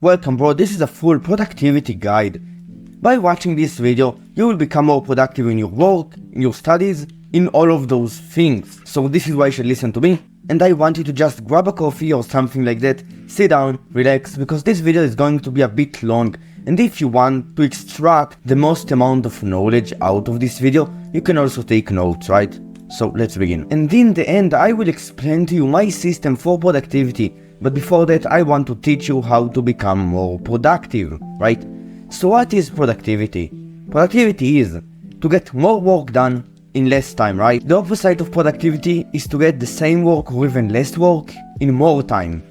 Welcome bro, this is a full productivity guide. By watching this video, you will become more productive in your work, in your studies, in all of those things. So this is why you should listen to me. And I want you to just grab a coffee or something like that, sit down, relax, because this video is going to be a bit long. And if you want to extract the most amount of knowledge out of this video, you can also take notes, right? So let's begin. And in the end, I will explain to you my system for productivity. But before that, I want to teach you how to become more productive, right? So what is productivity? Productivity is to get more work done in less time, right? The opposite of productivity is to get the same work or even less work in more time.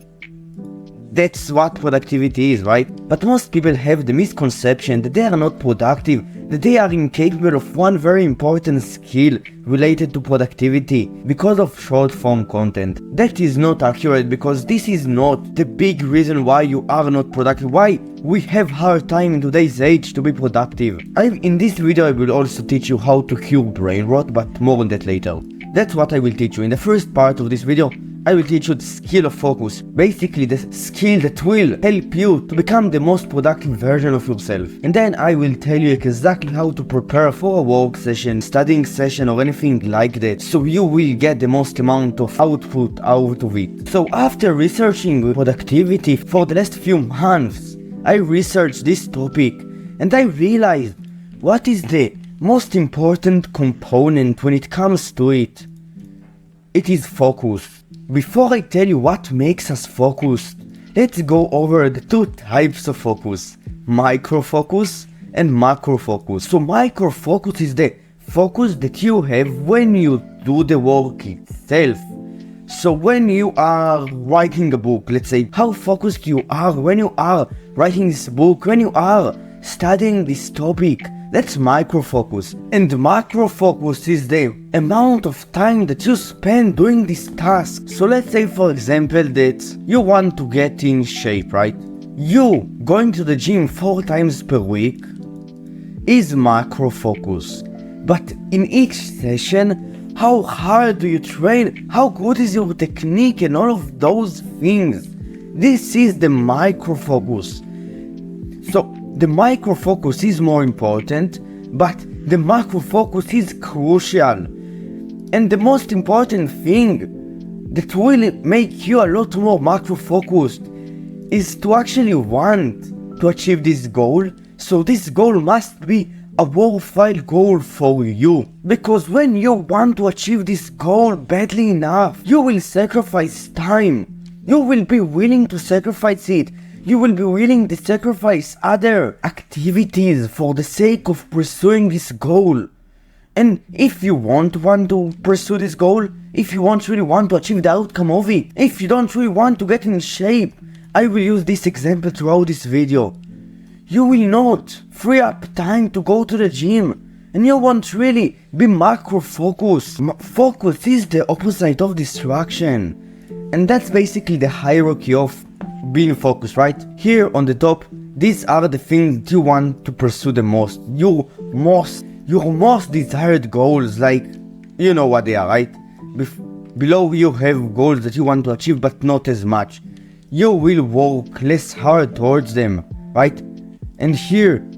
That's what productivity is, right? But most people have the misconception that they are not productive, that they are incapable of one very important skill related to productivity because of short form content. That is not accurate, because this is not the big reason why you are not productive, why we have hard time in today's age to be productive. In this video I will also teach you how to cure brain rot, but more on that later. That's what I will teach you. In the first part of this video, I will teach you the skill of focus, basically the skill that will help you to become the most productive version of yourself. And then I will tell you exactly how to prepare for a work session, studying session or anything like that, so you will get the most amount of output out of it. So after researching productivity for the last few months, I researched this topic and I realized what is the most important component when it comes to it. It is focus. Before I tell you what makes us focused, let's go over the two types of focus: micro focus and macro focus. So micro focus is the focus that you have when you do the work itself. So when you are writing a book, let's say, how focused you are when you are writing this book, when you are studying this topic. That's micro focus. And macro focus is the amount of time that you spend doing this task. So let's say, for example, that you want to get in shape, right? You going to the gym 4 times per week is macro focus. But in each session, how hard do you train? How good is your technique and all of those things? This is the micro focus. So the micro focus is more important, but the macro focus is crucial. And the most important thing that will make you a lot more macro focused is to actually want to achieve this goal. So this goal must be a worthwhile goal for you. Because when you want to achieve this goal badly enough, you will sacrifice time. You will be willing to sacrifice it. You will be willing to sacrifice other activities for the sake of pursuing this goal. And if you want to pursue this goal, if you really want to achieve the outcome of it, if you don't really want to get in shape, I will use this example throughout this video. You will not free up time to go to the gym, and you won't really be macro focused. Focus is the opposite of distraction. And that's basically the hierarchy of being focused, right? Here on the top, these are the things you want to pursue the most. Your most desired goals, like, you know what they are, right? Below you have goals that you want to achieve, but not as much. You will work less hard towards them, right? And here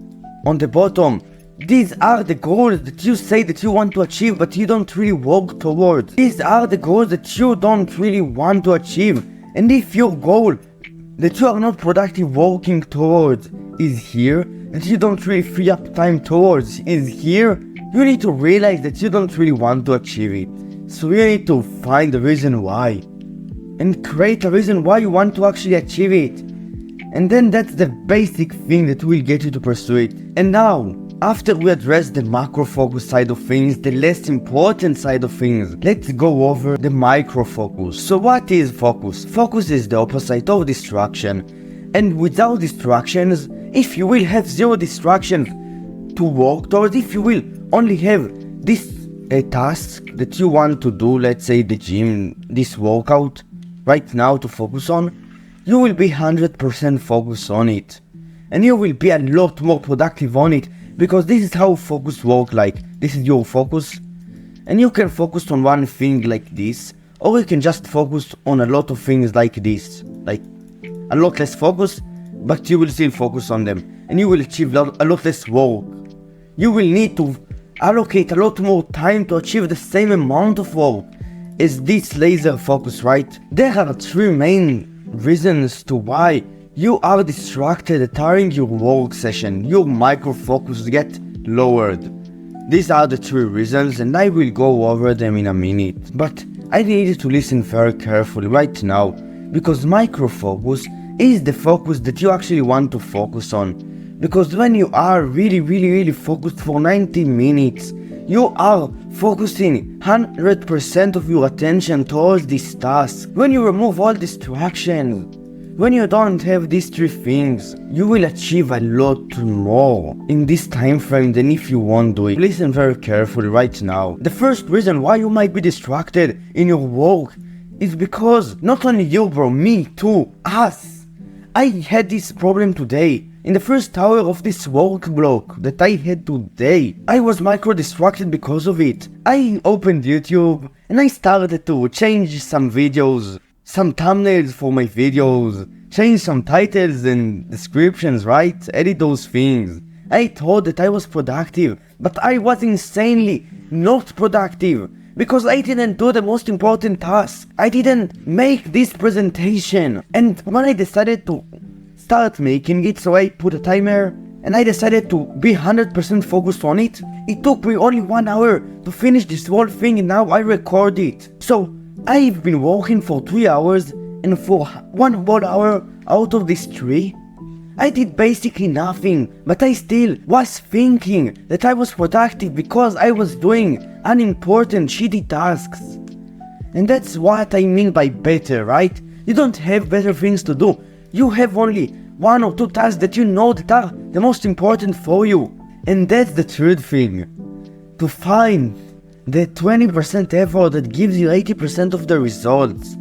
on the bottom, these are the goals that you say that you want to achieve, but you don't really work towards. These are the goals that you don't really want to achieve. And if your goal that you are not productive working towards is here, that you don't really free up time towards is here, you need to realize that you don't really want to achieve it. So you need to find the reason why, and create a reason why you want to actually achieve it. And then that's the basic thing that will get you to pursue it. And now, after we address the macro focus side of things, the less important side of things, let's go over the micro focus. So what is focus? Focus is the opposite of distraction. And without distractions, if you will have zero distractions to work towards, if you will only have this task that you want to do, let's say the gym, this workout right now to focus on, you will be 100% focused on it. And you will be a lot more productive on it. Because this is how focus works. Like, this is your focus, and you can focus on one thing like this, or you can just focus on a lot of things like this, like a lot less focus, but you will still focus on them, and you will achieve a lot less work. You will need to allocate a lot more time to achieve the same amount of work as this laser focus, right? There are 3 main reasons to why you are distracted during your work session. Your micro focus get lowered. These are the 3 reasons, and I will go over them in a minute. But I need to listen very carefully right now, because micro focus is the focus that you actually want to focus on. Because when you are really focused for 90 minutes, you are focusing 100% of your attention towards this task. When you remove all distractions, when you don't have these 3 things, you will achieve a lot more in this time frame than if you won't do it. Listen very carefully right now. The first reason why you might be distracted in your work is because not only you bro, me too, us. I had this problem today. In the first hour of this work block that I had today, I was micro distracted because of it. I opened YouTube and I started to change some videos, some thumbnails for my videos, change some titles and descriptions, right? Edit those things. I thought that I was productive, but I was insanely not productive because I didn't do the most important task. I didn't make this presentation. And when I decided to start making it, so I put a timer and I decided to be 100% focused on it. It took me only 1 hour to finish this whole thing, and now I record it. So I've been working for 3 hours, and for 1 whole hour out of these 3, I did basically nothing, but I still was thinking that I was productive because I was doing unimportant shitty tasks. And that's what I mean by better, right? You don't have better things to do. You have only 1 or 2 tasks that you know that are the most important for you. And that's the third thing. To find the 20% effort that gives you 80% of the results.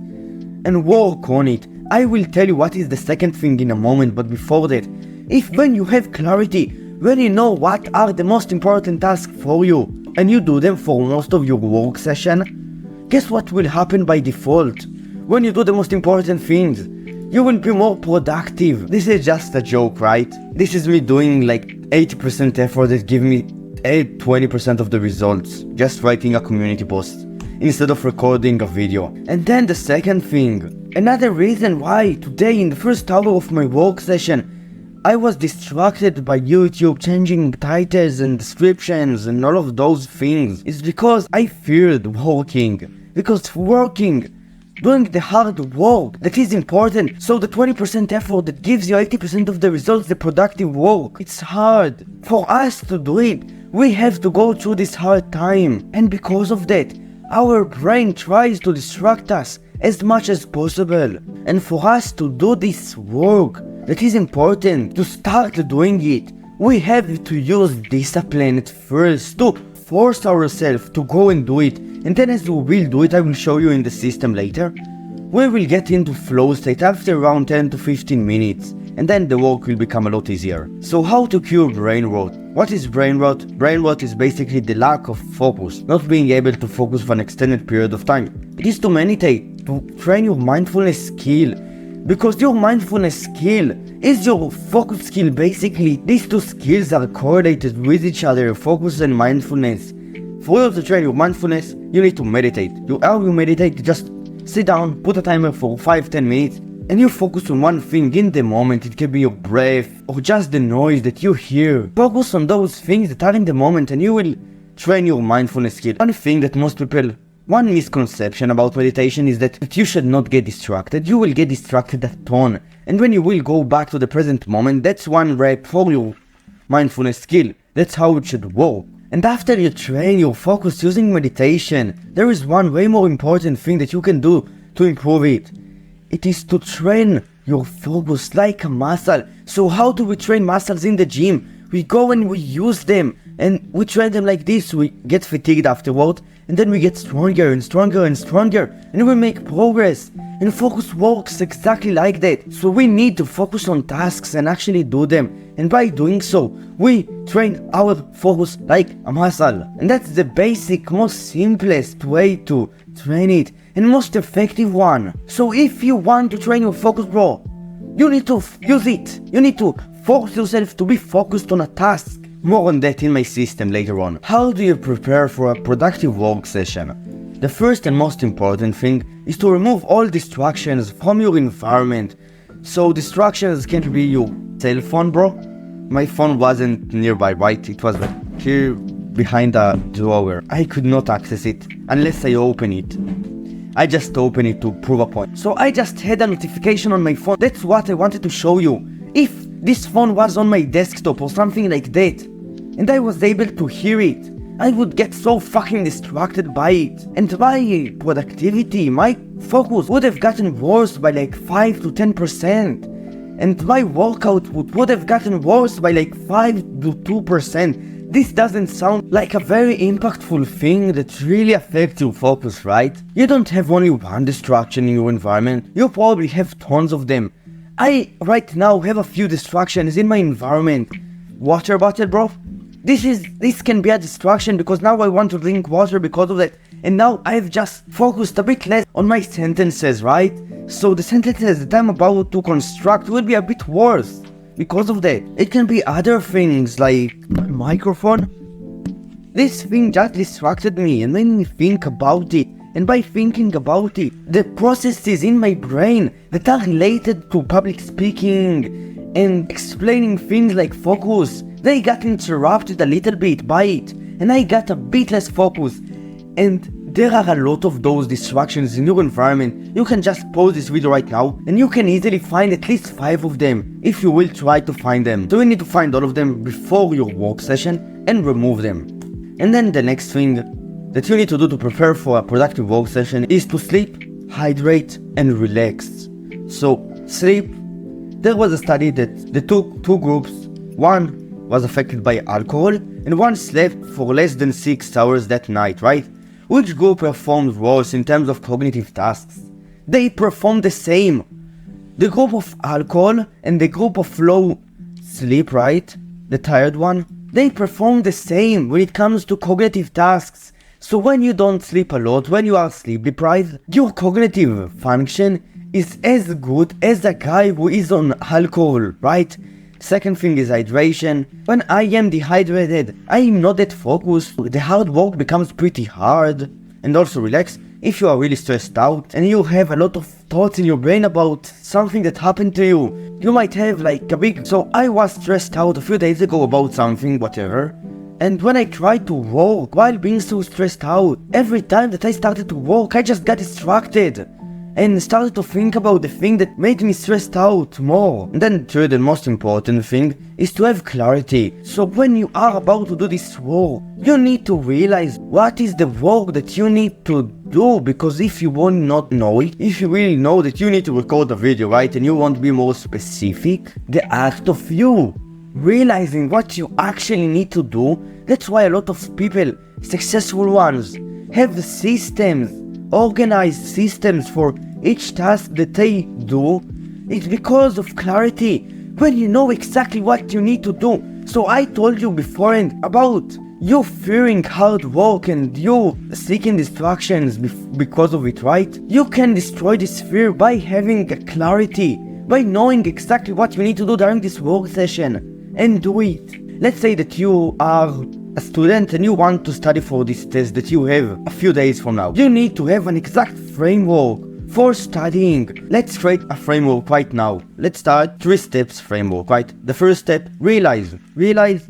And work on it. I will tell you what is the second thing in a moment, but before that, if when you have clarity, when you know what are the most important tasks for you, and you do them for most of your work session, guess what will happen by default? When you do the most important things, you will be more productive. This is just a joke, right? This is me doing like 80% effort that give me 20% of the results. Just writing a community post instead of recording a video. And then the second thing, another reason why today in the first hour of my work session, I was distracted by YouTube changing titles and descriptions and all of those things, is because I feared working. Because working, doing the hard work that is important, so the 20% effort that gives you 80% of the results, the productive work, it's hard. For us to do it, we have to go through this hard time, and because of that, our brain tries to distract us as much as possible. And for us to do this work that is important, to start doing it, we have to use discipline at first, to force ourselves to go and do it. And then as we will do it, I will show you in the system later, we will get into flow state after around 10 to 15 minutes, and then the work will become a lot easier. So how to cure brain rot? What is brain rot? Brain rot is basically the lack of focus, not being able to focus for an extended period of time. It is to meditate, to train your mindfulness skill, because your mindfulness skill is your focus skill. Basically, these 2 skills are correlated with each other, focus and mindfulness. For you to train your mindfulness, you need to meditate. How you meditate? Just sit down, put a timer for 5-10 minutes, and you focus on one thing in the moment. It can be your breath or just the noise that you hear. Focus on those things that are in the moment, and you will train your mindfulness skill. One thing that most people, one misconception about meditation is that you should not get distracted. You will get distracted a ton, and when you will go back to the present moment, that's one rep for your mindfulness skill. That's how it should work. And after you train your focus using meditation, there is one way more important thing that you can do to improve it. It is to train your focus like a muscle. So how do we train muscles in the gym? We go and we use them, and we train them like this. We get fatigued afterward, and then we get stronger and stronger and stronger, and we make progress. And focus works exactly like that. So we need to focus on tasks and actually do them. And by doing so, we train our focus like a muscle. And that's the basic, most simplest way to train it, and most effective one. So if you want to train your focus, bro, you need to use it. You need to force yourself to be focused on a task. More on that in my system later on. How do you prepare for a productive work session? The first and most important thing is to remove all distractions from your environment. So distractions can't be your cell phone, bro. My phone wasn't nearby, right? It was like here behind a drawer. I could not access it unless I open it. I just open it to prove a point. So I just had a notification on my phone. That's what I wanted to show you. If this phone was on my desktop or something like that, and I was able to hear it, I would get so fucking distracted by it. And my productivity, my focus would have gotten worse by like 5 to 10%. And my workout would have gotten worse by like 5 to 2%. This doesn't sound like a very impactful thing that really affects your focus, right? You don't have only one distraction in your environment, you probably have tons of them. I right now have a few distractions in my environment. Water bottle, bro. This can be a distraction because now I want to drink water because of that. And now I've just focused a bit less on my sentences, right? So the sentences that I'm about to construct will be a bit worse because of that. It can be other things like my microphone. This thing just distracted me and made me think about it. And by thinking about it, the processes in my brain that are related to public speaking and explaining things like focus, they got interrupted a little bit by it, and I got a bit less focus. And there are a lot of those distractions in your environment. You can just pause this video right now, and you can easily find at least 5 of them, if you will try to find them. So you need to find all of them before your work session, and remove them. And then the next thing that you need to do to prepare for a productive work session is to sleep, hydrate, and relax. So, sleep. There was a study that they took 2 groups. One was affected by alcohol, and one slept for less than 6 hours that night, right? Which group performed worse in terms of cognitive tasks? They performed the same. The group of alcohol and the group of low sleep, right? The tired one, they perform the same when it comes to cognitive tasks. So when you don't sleep a lot, when you are sleep deprived, your cognitive function is as good as a guy who is on alcohol, right? Second thing is hydration. When I am dehydrated, I am not that focused, the hard work becomes pretty hard. And also relax. If you are really stressed out and you have a lot of thoughts in your brain about something that happened to you, you might have like a big... So I was stressed out a few days ago about something, whatever. And when I tried to work while being so stressed out, every time that I started to work, I just got distracted and started to think about the thing that made me stressed out more. And then third and most important thing is to have clarity. So when you are about to do this work, you need to realize what is the work that you need to do, because if you will not know it, if you really know that you need to record a video, right, and you want to be more specific, the act of you realizing what you actually need to do, that's why a lot of people, successful ones, have the systems, organized systems for each task that they do. It's because of clarity, when you know exactly what you need to do. So I told you beforehand about you fearing hard work and you seeking distractions because of it, right? You can destroy this fear by having a clarity, by knowing exactly what you need to do during this work session, and do it. Let's say that you are a student and you want to study for this test that you have a few days from now. You need to have an exact framework for studying. Let's create a framework right now. Let's start 3 steps framework, right? The first step, realize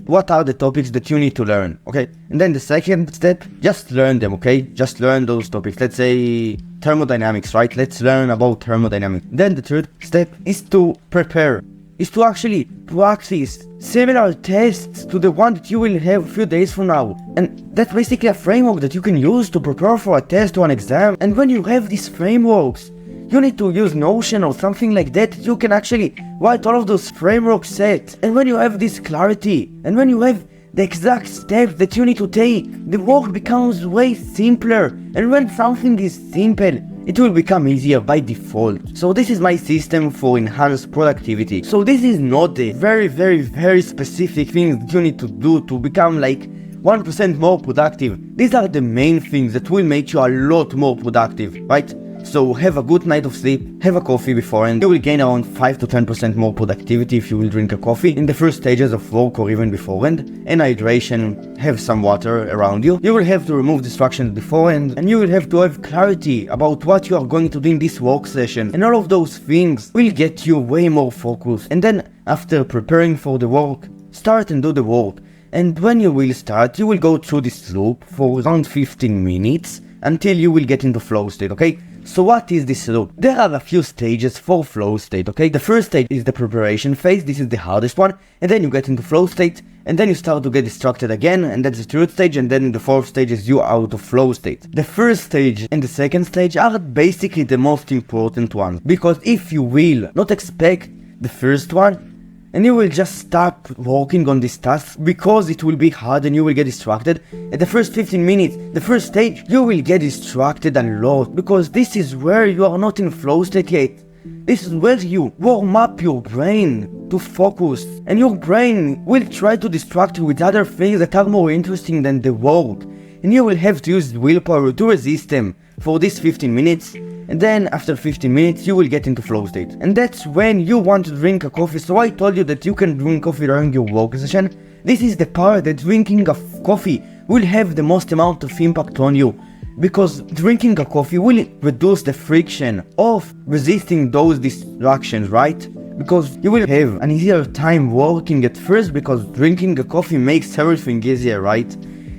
what are the topics that you need to learn, okay? And then the second step, just learn them, okay? Just learn those topics. Let's say thermodynamics, right? Let's learn about thermodynamics. Then the third step is to prepare, is to actually practice similar tests to the one that you will have a few days from now. And that's basically a framework that you can use to prepare for a test or an exam. And when you have these frameworks, you need to use Notion or something like that. You can actually write all of those framework sets. And when you have this clarity, and when you have the exact steps that you need to take, the work becomes way simpler. And when something is simple, it will become easier by default. So this is my system for enhanced productivity. So this is not the very specific things that you need to do to become like 1% more productive. These are the main things that will make you a lot more productive, right? So have a good night of sleep, have a coffee beforehand. You will gain around 5 to 10% more productivity if you will drink a coffee in the first stages of work or even beforehand. And hydration, have some water around you. You will have to remove distractions beforehand, and you will have to have clarity about what you are going to do in this work session. And all of those things will get you way more focused. And then after preparing for the work, start and do the work. And when you will start, you will go through this loop for around 15 minutes until you will get into flow state, okay? So what is this loop? There are a few stages for flow state, okay? The first stage is the preparation phase, this is the hardest one, and then you get into flow state, and then you start to get distracted again, and that's the third stage, and then the fourth stage is you out of flow state. The first stage and the second stage are basically the most important ones, because if you will not expect the first one, and you will just stop working on this task because it will be hard and you will get distracted. At the first 15 minutes, the first stage, you will get distracted a lot because this is where you are not in flow state yet. This is where you warm up your brain to focus, and your brain will try to distract you with other things that are more interesting than the work, and you will have to use willpower to resist them for these 15 minutes. And then after 15 minutes you will get into flow state, and that's when you want to drink a coffee. So I told you that you can drink coffee during your work session. This is the part that drinking a coffee will have the most amount of impact on you, because drinking a coffee will reduce the friction of resisting those distractions, right? Because you will have an easier time working at first because drinking a coffee makes everything easier, right?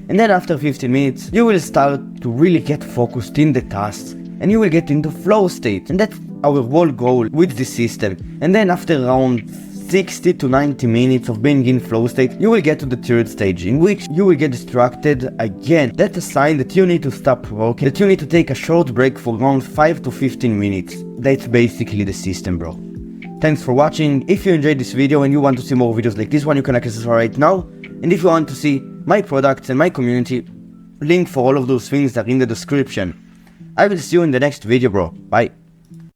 And then after 15 minutes you will start to really get focused in the tasks, and you will get into flow state, and that's our whole goal with this system. And then after around 60 to 90 minutes of being in flow state, you will get to the third stage, in which you will get distracted again. That's a sign that you need to stop working, that you need to take a short break for around 5 to 15 minutes. That's basically the system, bro. Thanks for watching. If you enjoyed this video and you want to see more videos like this one, you can access it right now. And if you want to see my products and my community, link for all of those things are in the description. I will see you in the next video, bro. Bye.